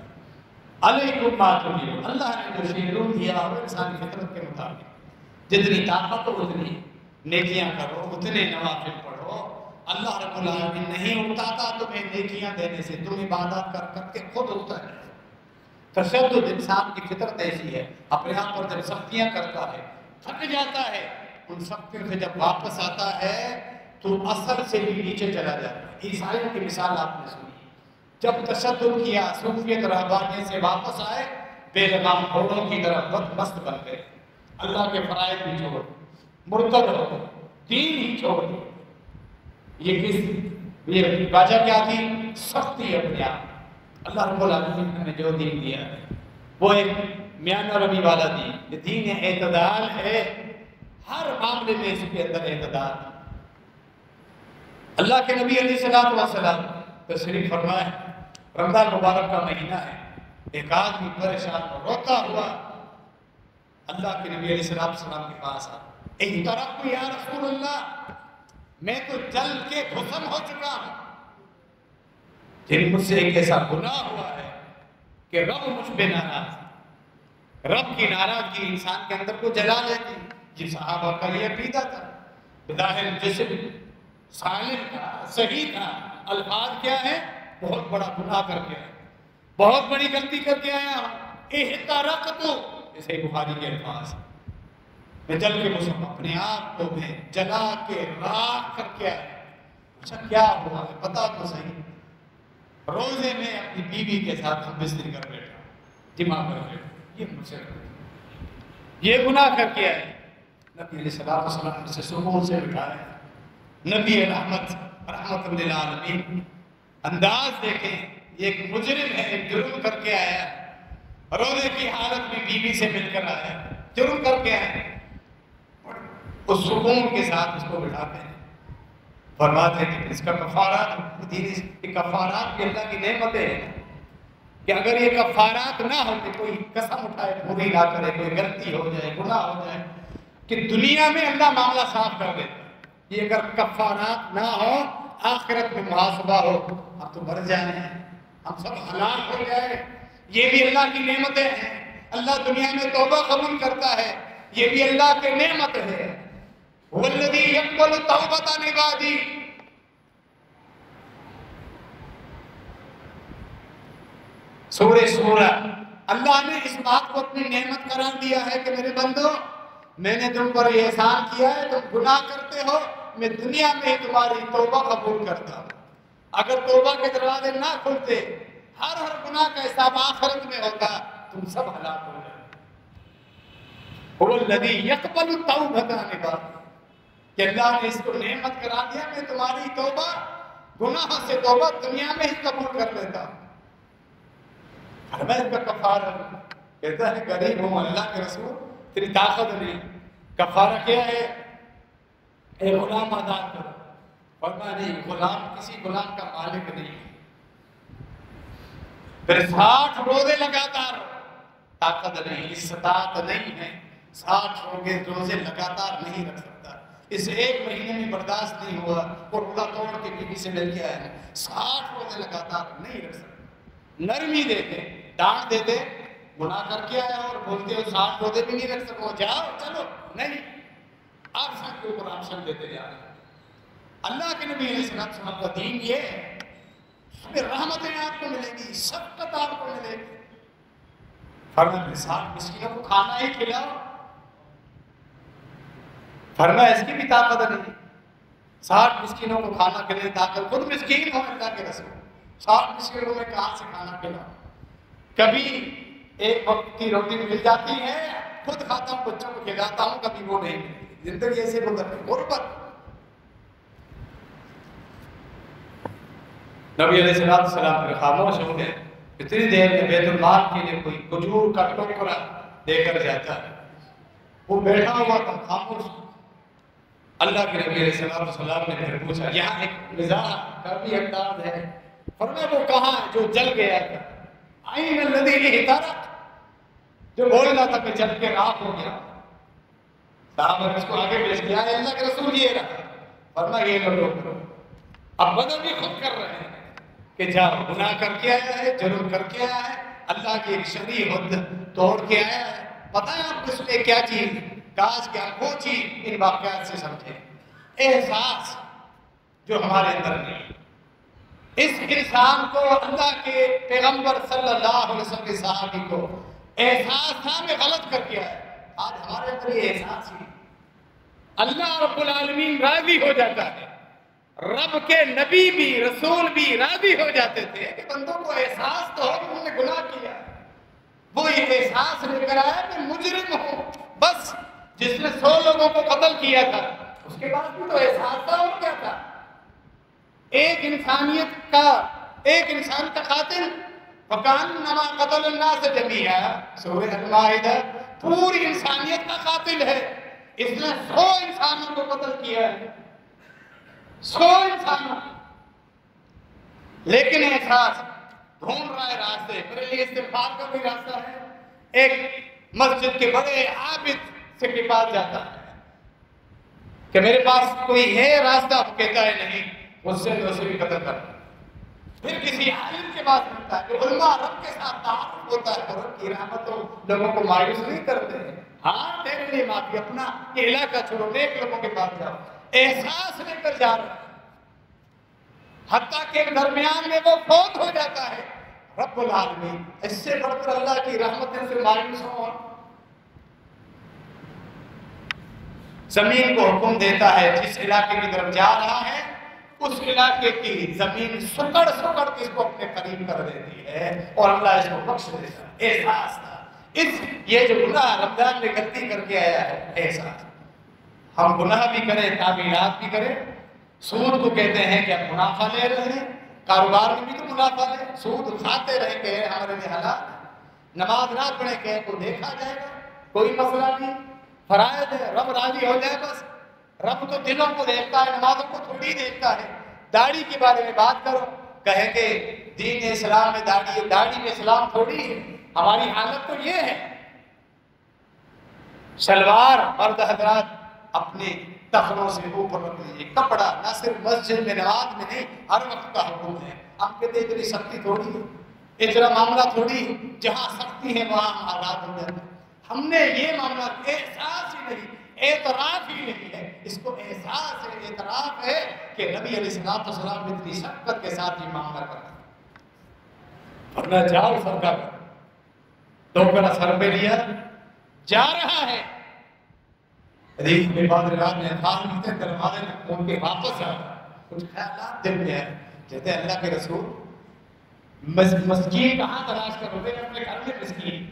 علیکم ما تطیق. اللہ نے جو شیڈول دیا اور انسانی فطرت کے مطابق جتنی طاقت ہو اتنی نیکیاں کرو، اتنے نوافل پڑھو. اللہ رب العالمین نہیں اکتاتا تمہیں نیکیاں دینے سے، تم عبادت کر کر کے خود اکتا ہے. تشدد انسان کی فطرت ایسی ہے، اپنے آپ پر جب سختیاں کرتا ہے تھک جاتا ہے، ان سختیوں سے جب واپس آتا ہے تو اثر سے بھی نیچے چلا جاتا ہے. عیسائیوں کی مثال آپ نے سنی، جب تشدد کیا، صوفیت رہبانیت سے واپس آئے، بے لگام گھوڑوں کی طرح بدمست بن گئے، اللہ کے فرائض بھی چھوڑ، مرتد ہو، دین ہی چھوڑ. یہ وجہ کیا تھی؟ سختی اپنے آپ. اللہ رب العالمین نے ہمیں جو دین دیا ہے وہ ایک میانہ روی والا دین، یہ دین اعتدال ہے، ہر معاملے میں اس کے اندر اعتدال. اللہ کے نبی علیہ السلام تشریف فرمائے، رمضان مبارک کا مہینہ ہے، ایک آدمی پریشان روتا ہوا اللہ کے نبی علیہ السلام کے پاس آ، احترقت یا رسول اللہ، میں تو جل کے بھسم ہو چکا ہوں، یعنی مجھ سے ایک ایسا گناہ ہوا ہے کہ رب مجھ پہ ناراض. رب کی ناراضگی انسان کے اندر کو جلا لیتی. یہ صحابہ کا یہ عقیدہ تھا، بظاہر جسم سالم تھا، صحیح تھا، الفاظ کیا ہے؟ بہت بڑا گناہ کر کے آیا، بہت بڑی غلطی کر کے آیا، احترقت، اسے بخاری کے الفاظ، میں جل کے مسلم اپنے آپ کو میں جلا کے راکھ کر کے آیا. اچھا کیا ہوا ہے بتا تو صحیح. روزے میں اپنی بیوی کے ساتھ ہم بستری کر بیٹھا، دماغ کر بیٹھا، یہ مجھ سے یہ گناہ کر کے آئے. نبی علیہ السلام سے سکون سے بٹھائے. نبی رحمت للعالمین، انداز دیکھیں یہ ایک مجرم ہے، ایک جرم کر کے آیا ہے، روزے کی حالت میں بیوی سے مل کر آیا ہے، جرم کر کے آیا ہے، اس سکون کے ساتھ اس کو بٹھاتے ہیں، فرماتے ہیں کہ اس کا کفارات کفارات بھی اللہ کی نعمتیں ہیں کہ اگر یہ کفارات نہ ہو کہ کوئی قسم اٹھائے پوری نہ کرے، کوئی غلطی ہو جائے، گناہ ہو جائے، کہ دنیا میں اللہ معاملہ صاف کر دے، یہ اگر کفارات نہ ہو آخرت میں محاسبہ ہو، ہم تو مر جائیں، ہم سب ہلاک ہو جائیں، یہ بھی اللہ کی نعمتیں ہیں، اللہ دنیا میں توبہ قبول کرتا ہے، یہ بھی اللہ کی نعمت ہے، والذی یقبل توبۃ عبادی، سورہ اللہ نے اس بات کو اپنی نعمت قرار دیا ہے کہ میرے بندو میں نے تم پر یہ احسان کیا ہے، تم گناہ کرتے ہو، میں دنیا میں ہی تمہاری توبہ قبول کرتا ہوں، اگر توبہ کے دروازے نہ کھلتے، ہر گناہ کا حساب آخرت میں ہوتا، تم سب ہلاک ہو جائے۔ هو الذی یقبل التوبۃ عن عبادہ، کہ اللہ نے اس کو نعمت قرار دیا، میں تمہاری توبہ، گناہ سے توبہ دنیا میں ہی قبول کر لیتا ہوں۔ فرمایا کا کفارہ، کہتا ہے غریب ہوں اللہ کے رسول، تیری طاقت نہیں، کفارہ کیا ہے؟ اے غلام آزاد کرو۔ فرمایا نہیں، غلام کسی غلام کا مالک نہیں، پھر 60 روزے لگاتار، طاقت نہیں، استطاعت نہیں ہے، 60 روزے لگاتار نہیں رکھ سکتا، اس ایک مہینے میں برداشت نہیں ہوا اور روزہ توڑ کے بیوی سے مل کے آیا ہے، 60 روزے لگاتار نہیں رکھ سکتا، نرمی دیتے، ڈانٹ دیتے، گناہ کر کے آیا اور بولتے ہو 60 روزے بھی نہیں رکھ سکو، جاؤ چلو، نہیں، آپ سب کے اوپر آپشن دیتے جا رہے ہیں۔ اللہ کے نبی علیہ السلام کا دین یہ ہے، اس میں رحمتیں آپ کو ملے گی، شفقت آپ کو ملے گی۔ فرمایا 60 مسکینوں کو کھانا ہی کھلاؤ، فرمایا اس کی بھی طاقت نہیں، 60 مسکینوں کو کھانا کھلائے، طاقت، خود مسکین ہو اللہ کے رسول، 60 مسکینوں میں کہاں سے کھانا کھلاؤ؟ کبھی ایک وقت کی روٹی مل جاتی ہے، خود کھاتا ہوں، بچوں کو کھلاتا ہوں، کبھی وہ نہیں ملتی، زندگی ایسے گزرتی، غربت۔ نبی علیہ السلام پھر خاموش ہو گئے، اتنی دیر میں بیت المال کے لیے کوئی کھجور کا ٹوکرا دے کر جاتا ہے، وہ بیٹھا ہوا تھا خاموش۔ اللہ کے نبی علیہ السلام نے پھر پوچھا، یہاں ایک مزاح کا بھی انداز ہے، فرمایا وہ کہاں ہے جو جل گیا تھا؟ عین الذی احترق، جو بولنا تھا کہ جل کے راکھ ہو گیا، صحابہ نے اس کو آگے بھیج دیا، اللہ کے رسول یہ رہا، فرمایا یہ لوگ اب بدل بھی خود کر رہے ہیں کہ جاؤ، گناہ کر کے آیا ہے، جرم کر کے آیا ہے، اللہ کی ایک شرعی حد توڑ کے آیا ہے، پتہ ہے آپ کو اس لیے کیا چیز، کاش کیا وہ چیز ان واقعات سے سمجھے، احساس جو ہمارے اندر نہیں، اس انسان کو اللہ کے پیغمبر صلی اللہ علیہ وسلم کے صحابی کو احساس تھا میں غلط کر کے آیا، آج ہمارے اندر یہ احساس ہی، اللہ رب العالمین راضی ہو جاتا ہے، رب کے نبی بھی رسول بھی راضی ہو جاتے تھے کہ بندوں کو احساس تو ہو کہ انہوں نے گناہ کیا، وہ یہ احساس لے کر آیا کہ مجرم ہوں، بس جس نے 100 لوگوں کو قتل کیا تھا اس کے بعد بھی تو احساس تھا، اور کیا تھا، ایک انسان کا قاتل، وَكَأَنَّمَا قَتَلَ النَّاسَ جَمِيعًا، سورہ المائدہ، پوری انسانیت کا قاتل ہے، اس نے 100 انسانوں کو قتل کیا ہے، 100 انسانوں، لیکن احساس ڈھونڈ رہا ہے راستے، میرے لیے استغفار کا بھی راستہ ہے، ایک مسجد کے بڑے عابد سے کے پاس جاتا ہے کہ میرے پاس کوئی ہے راستہ، وہ کہتا ہے نہیں، مجھ سے بھی قتل کر، پھر کسی عالم کے پاس ملتا ہے کہ علماء رب کے ساتھ تعارف ہوتا ہے، رب کی رحمتوں لوگوں کو مایوس نہیں کرتے ہیں، ہاں تیرے لیے معافی، اپنا یہ علاقہ چھوڑو، نیک لوگوں کے پاس جاؤ، احساس لے کر جا رہا ہے، حتیٰ کہ درمیان میں وہ فوت ہو جاتا ہے، رب العالمین اس سے بڑھ کر اللہ کی رحمتوں سے مایوس ہو، زمین کو حکم دیتا ہے جس علاقے کی طرف جا رہا ہے اس علاقے کی زمین سکڑ کے اس کو اپنے قریب کر دیتی ہے اور اللہ اس کو بخش دیتا ہے، احساس تھا، یہ جو گناہ رمضان میں غلطی کر کے آیا ہے، احساس، ہم گناہ بھی کریں، تعمیرات بھی کریں، سود کو کہتے ہیں کہ ہم منافع لے رہے ہیں، کاروبار میں بھی تو منافع ہے، سود کھاتے رہیں گے ہمارے لیے حلال ہے، نماز نہ پڑھیں گے کو دیکھا جائے گا، کوئی مسئلہ نہیں، فرائض ہے، رب راضی ہو جائے بس۔ رب تو دلوں کو دیکھتا ہے، نمازوں کو تھوڑی دیکھتا ہے۔ داڑھی کے بارے میں بات کرو، کہیں کہ دین اسلام میں داڑھی ہے، داڑھی میں اسلام تھوڑی ہے۔ ہماری حالت تو یہ ہے، شلوار مرد حضرات اپنے ٹخنوں سے اوپر رکھ لیجیے، کپڑا نہ صرف مسجد میں نماز میں نہیں، ہر وقت کا حکم ہے۔ ہم کہتے اتنی سختی تھوڑی ہے، اتنا معاملہ تھوڑی ہے، جہاں سختی ہے وہاں آزاد ہو جاتے ہیں۔ ہم نے یہ معاملہ احساس ہی نہیں، اعتراف ہی نہیں ہے، اس کو احساس ہے، اعتراف ہے کہ نبی علیہ السلام اتنی شفقت کے ساتھ یہ معاملہ کرتا ہے۔ ورنہ جاؤ سر کا ٹوکرا سر پہ لیا جا رہا ہے، حدیث میں بعض روایات میں خاص ہوتے ہیں دروازے میں کھول کے واپس آ کچھ خیالات دل میں ہے، کہتے ہیں اللہ کے رسول مسکین کہاں تلاش کرو گے؟ اپنے گھر میں مسکین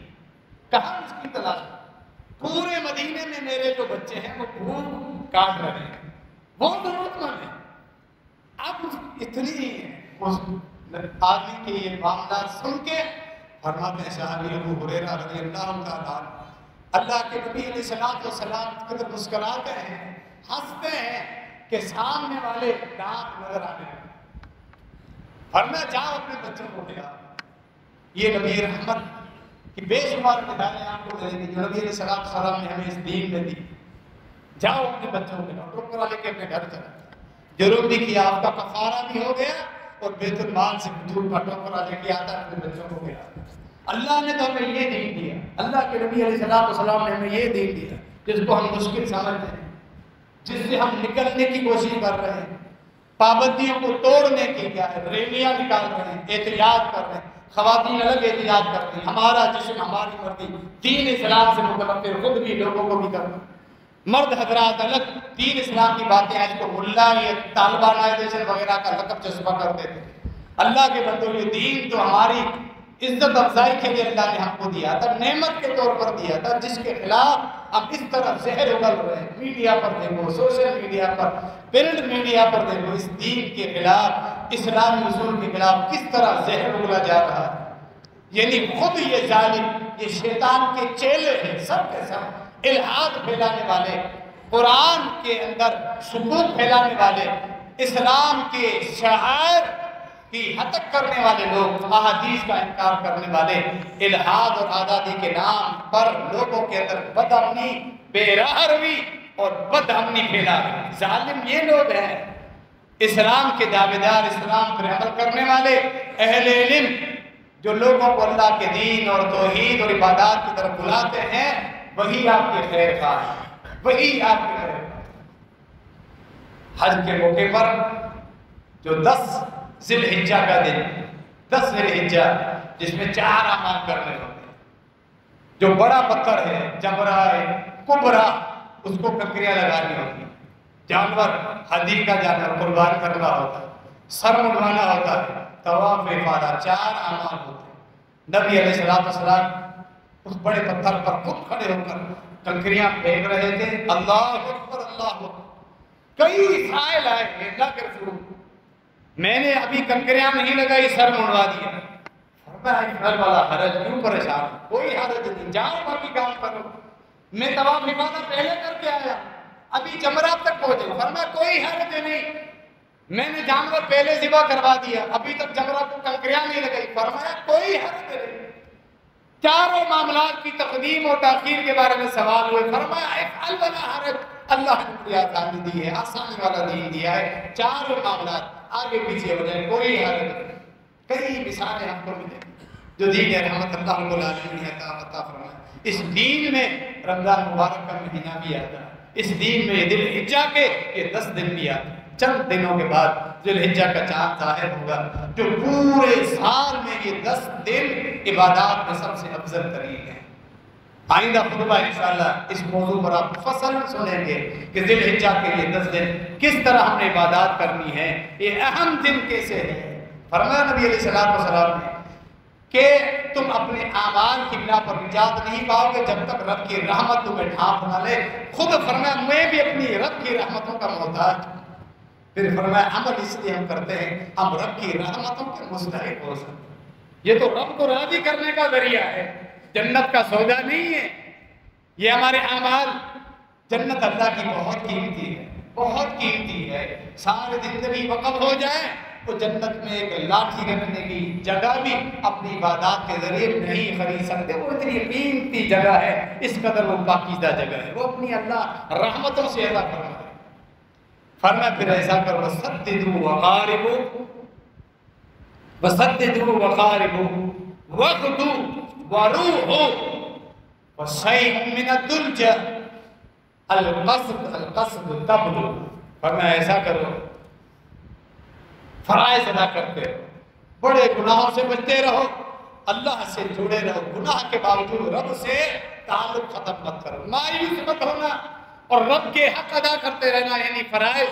کہاں مسکین تلاش کرو؟ پورے مدینے میں میرے جو بچے ہیں وہ بھوک کاٹ رہے ہیں، وہ ضرورت مند ہے۔ اب اتنی اس آدمی کے یہ معاملات سن کے فرماتے ہیں صحابی ابو ہریرہ رضی اللہ تعالیٰ عنہ، اللہ کے نبی علیہ السلام قدر مسکراتے ہیں، ہنستے ہیں کہ سامنے والے دانت نظر آنے لگے۔ فرمایا جاؤ اپنے بچوں کو ملا، یہ نبی رحمت کی بے شمار مثالیں آپ کو دیں گے جو نبی علیہ السلام نے ہمیں اس دین میں دی۔ جاؤ اپنے بچوں کو ملا، ٹوکرا لے کے اپنے گھر چلا، ضرور بھی کیا، آپ کا کفارہ بھی ہو گیا اور بیت المال سے دودھ کا ٹوکرا لے کے آتا اپنے بچوں کو ملا۔ اللہ نے تو ہمیں یہ دین دیا، اللہ کے نبی علیہ السلام نے ہمیں یہ دین دیا جس کو ہم مشکل سمجھتے ہیں، جس سے ہم نکلنے کی کوشش کر رہے ہیں، پابندیوں کو توڑنے کی کیا ہے ریلیاں نکال رہے ہیں، احتجاج کر رہے ہیں، خواتین الگ احتجاج کرتے ہیں، ہمارا جسم ہماری مرضی، دین اسلام سے متنفر خود بھی لوگوں کو بھی کرنا، مرد حضرات الگ دین اسلام کی باتیں آج کو ملا یہ طالبانائزیشن وغیرہ کا لقب چسپا کرتے تھے۔ اللہ کے بندوں یہ دین تو ہماری عزت افزائی کے لیے اللہ نے ہم کو دیا تھا، نعمت کے طور پر دیا تھا، جس کے خلاف ہم اس طرح زہر اگل رہے ہیں۔ میڈیا پر دیکھو، سوشل میڈیا پر، پرنٹ میڈیا پر دیکھو، اس دین کے خلاف، اسلامی اصول کے خلاف کس طرح زہر اگلا جا رہا ہے۔ یعنی خود یہ ظالم، یہ شیطان کے چیلے ہیں، سب کے سب الحاد پھیلانے والے، قرآن کے اندر شکوک پھیلانے والے، اسلام کے شعائر کی ہتک کرنے والے لوگ، احادیث کا انکار کرنے والے، الحاد اور آزادی کے نام پر لوگوں کے اندر بدامنی، بے راہ روی اور بدامنی پھیلا رہے ظالم یہ لوگ ہیں۔ اسلام کے دعویدار، اسلام پر عمل کرنے والے اہل علم جو لوگوں کو اللہ کے دین اور توحید اور عبادات کی طرف بلاتے ہیں، وہی آپ کے خیر خواہ ہیں، وہی آپ کے خیر خواہ۔ حج کے موقع پر جو 10 ذی الحجہ کا دن، 10 ذی الحجہ جس میں 4 اعمال کرنے ہوتے ہیں، جو بڑا پتھر ہے جمرہ کبریٰ اس کو کنکریاں لگانی ہوتی ہیں، جانور ہدی کا جانور قربان کرنا ہوتا ہے، سر منڈوانا ہوتا ہے، طواف افاضہ، 4 اعمال ہوتے ہیں۔ نبی علیہ السلام اس بڑے پتھر پر خود کھڑے ہو کر کنکریاں پھینک رہے تھے، اللہ اکبر اللہ اکبر۔ کئی سائل آئے اللہ کے رسول، میں نے ابھی کنکریاں نہیں لگائی، سر منڈوا دیا۔ فرمایا گھر والا حرج کیوں پریشان؟ کوئی حرج نہیں، جاؤ باقی کام کرو، میں طواف افاضہ پہلے کر کے آیا، ابھی جمرات تک پہنچے۔ فرمایا کوئی حرج نہیں، میں نے جانور پہلے ذبح کروا دیا، ابھی تک جمرات کو کنکریاں نہیں لگائی۔ فرمایا کوئی حرج نہیں۔ چاروں معاملات کی تقدیم اور تاخیر کے بارے میں سوال ہوئے، فرمایا افعل ولا حرج، اللہ نے آسانی دی ہے، آسانی والا دین دیا ہے، چاروں معاملات آگے پیچھے ہو جائے کوئی حرج نہیں۔ کئی مثالیں ہم کو ملیں جو دین رحمت اللہ رب العالمین نے عطا فرمایا۔ اس دین میں رمضان مبارک کا مہینہ بھی آتا ہے، اس دین میں ذی الحجہ کے یہ 10 دن بھی آتے ہیں۔ چند دنوں کے بعد ذی الحجہ کا چاند ظاہر ہوگا، جو پورے سال میں یہ 10 دن عبادات میں سب سے افضل ترین ہے۔ آئندہ خطبہ انشاءاللہ اس موضوع پر آپ فصل سنیں گے کہ ذی الحجہ کے یہ 10 دن کس طرح ہم نے عبادات کرنی ہے، یہ اہم دن کیسے ہے۔ فرمایا نبی علیہ السلام نے کہ تم اپنے اعمال کی بنا پر نجات نہیں پاؤ گے جب تک رب کی رحمت تمہیں ڈھانپ نہ لے۔ خود فرمایا میں بھی اپنی رب کی رحمتوں کا محتاج ہوں۔ پھر فرمایا عمل اس لیے ہم کرتے ہیں ہم رب کی رحمتوں کے مستحق ہو سکتے. یہ تو رب کو راضی کرنے کا ذریعہ ہے، جنت کا سودا نہیں ہے. یہ ہمارے اعمال، جنت اللہ کی بہت قیمتی ہے، بہت قیمتی ہے. ساری زندگی وقف ہو جائے تو جنت میں ایک لاٹھی رکھنے کی جگہ بھی اپنی عبادات کے ذریعے نہیں خرید سکتے. وہ اتنی قیمتی جگہ ہے، اس قدر وہ پاکیزہ جگہ ہے، وہ اپنی اللہ رحمتوں سے عطا فرمائے. فرمایا پھر ایسا کرو وَسَدِّدُوا وَقَارِبُوا وَسَدِّدُوا وَقَارِبُوا وَغْدُوا وَرُوحُوا وَشَيْءٌ مِّنَ الدُّلْجَةِ القصد تبلغ. فرمایا ایسا کرو، فرائض ادا کرتے رہو، بڑے گناہوں سے بچتے رہو، اللہ سے جڑے رہو، گناہ کے باوجود رب سے تعلق ختم مت کرو، مایوس مت ہونا اور رب کے حق ادا کرتے رہنا. یعنی فرائض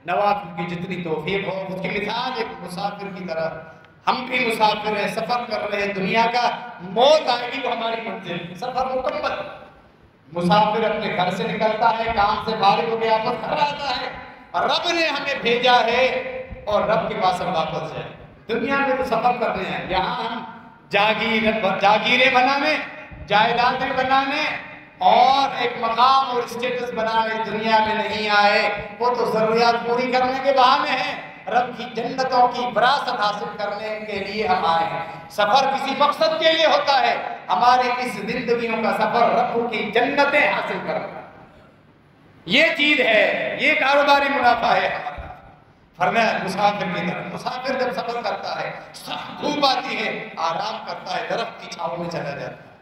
نوافل کی جتنی توفیق ہو. اس کی مثال ایک مسافر کی طرح، ہم بھی مسافر ہیں، سفر کر رہے ہیں دنیا کا، موت آئے گی وہ ہماری منزل، سفر مکمل. مسافر اپنے گھر سے نکلتا ہے، کام سے فارغ ہو کے واپس گھر آتا ہے، رب نے ہمیں بھیجا ہے اور رب کے پاس ہم واپس جائیں. دنیا میں تو سفر کرنے ہیں، یہاں ہم جاگیریں بنانے، جائیدادیں بنانے اور ایک مقام اور اسٹیٹس بنانے دنیا میں نہیں آئے. وہ تو ضروریات پوری کرنے کے بہانے ہیں، رب کی جنتوں کی وراثت حاصل کرنے کے لیے ہم آئے ہیں. سفر کسی مقصد کے لیے ہوتا ہے، ہمارے اس زندگیوں کا سفر رب کی جنتیں حاصل کرنا، یہ چیز ہے، یہ کاروباری منافع ہے ہمارا. فرمایا مسافر کی طرح، مسافر جب سفر کرتا ہے، سخت دھوپ آتی ہے، آرام کرتا ہے، درخت کی چھاؤں میں چلا جاتا ہے،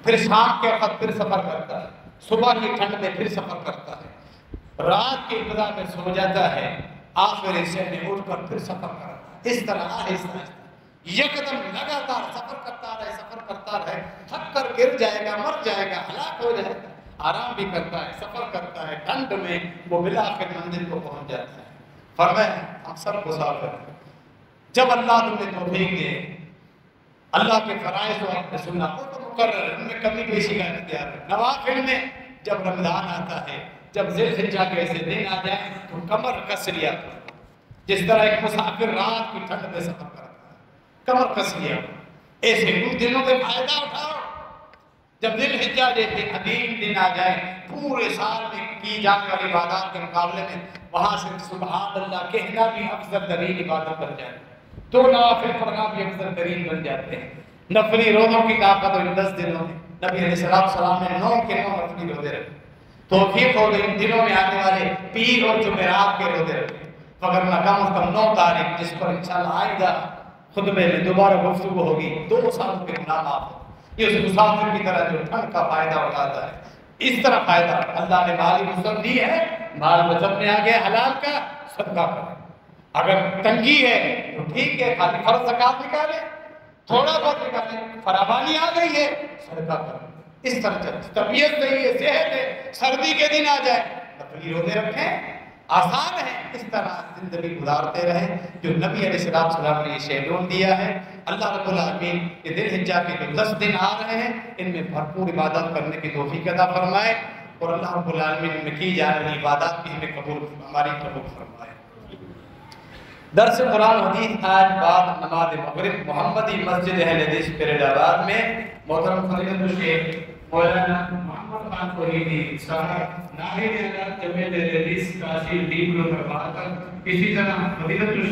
پھر شام کے وقت پھر سفر کرتا ہے، صبح کی ٹھنڈ میں پھر سفر کرتا ہے، رات کی ابتدا میں سو جاتا ہے، آخر حصے میں اٹھ کر پھر سفر کرتا ہے. اس طرح آہستہ آہستہ یکدم لگاتار سفر کرتا رہے، تھک کر گر جائے گا، مر جائے گا، ہلاک ہو جائے گا. آرام بھی کرتا ہے، سفر کرتا ہے، ٹھنڈ میں وہ بالآخر منزل کو پہنچ جاتا ہے. فرمایا ہم سب مسافر ہیں. جب اللہ تمہیں توفیق دے، اللہ کے فرائض و آپ نے سننا، وہ تو مقرر ہے، ان میں کمی بیشی کا اختیار ہے. نوافل میں جب رمضان آتا ہے، جب ذی الحجہ کے ایسے دن آ جائیں تو کمر کس لیا کرو. جس طرح ایک مسافر رات کی ٹھنڈ میں سفر کرتا ہے، کمر کس لیا کرو. ایسے ان دنوں کے فائدہ اٹھاؤ. جب ذی الحجہ جیسے عظیم دن آ جائے، پورے سال میں کی جانے والی عبادات کے مقابلے میں وہاں سے سبحان اللہ کہنا بھی افضل ترین عبادت بن جائے، تو نوافل پڑھنا بھی افضل ترین بن جاتے ہیں. نفلی روزوں کی طاقت ان 10 دنوں میں نبی علیہ السلام نے 9 کے 9 نفلی روزے رکھے. توفیق ہو گئی ان دنوں میں آنے والے پیر اور جمعرات کے روزے رکھے، وگرنہ کم از کم 9 تاریخ جس پر انشاءاللہ آئندہ خطبے میں دوبارہ گفتگو ہوگی، 2 سال کے گناہ معاف ہو. یہ اس مسافر کی طرح جو ٹھنڈ کا فائدہ اٹھاتا ہے، اس طرح فائدہ اللہ نے مالی وسعت دی ہے، مال بچت میں آ گیا حلال کا، صدقہ کرے. اگر تنگی ہے تو ٹھیک ہے، خالی فرض زکات نکالے، تھوڑا بہت نکالے، فراوانی آ گئی ہے صدقہ کرے. اس طرح طبیعت صحیح ہے، صحت ہے، سردی کے دن آ جائے نفلی روزے رکھیں، آسان ہے. اس طرح زندگی گزارتے رہیں جو نبی علیہ السلام نے یہ شیڈول دیا ہے. اللہ رب العالمین یہ ذی الحجہ کے جو 10 دن آ رہے ہیں ان میں بھرپور عبادت کرنے کی توفیق عطا فرمائے، اور اللہ رب العالمین میں کی جانے والی عبادات بھی ہماری قبول فرمائے. درس قرآن حدیث آج بعد نماز مغرب محمدی مسجد اہل حدیث پیرڈ آباد میں محترم فضیلت الشیخ مولانا محمد خان فریدی صاحب ناہید جمیعت اہل حدیث کاشی ڈی بلو میں بات کر، اسی طرح فضیلت الشیخ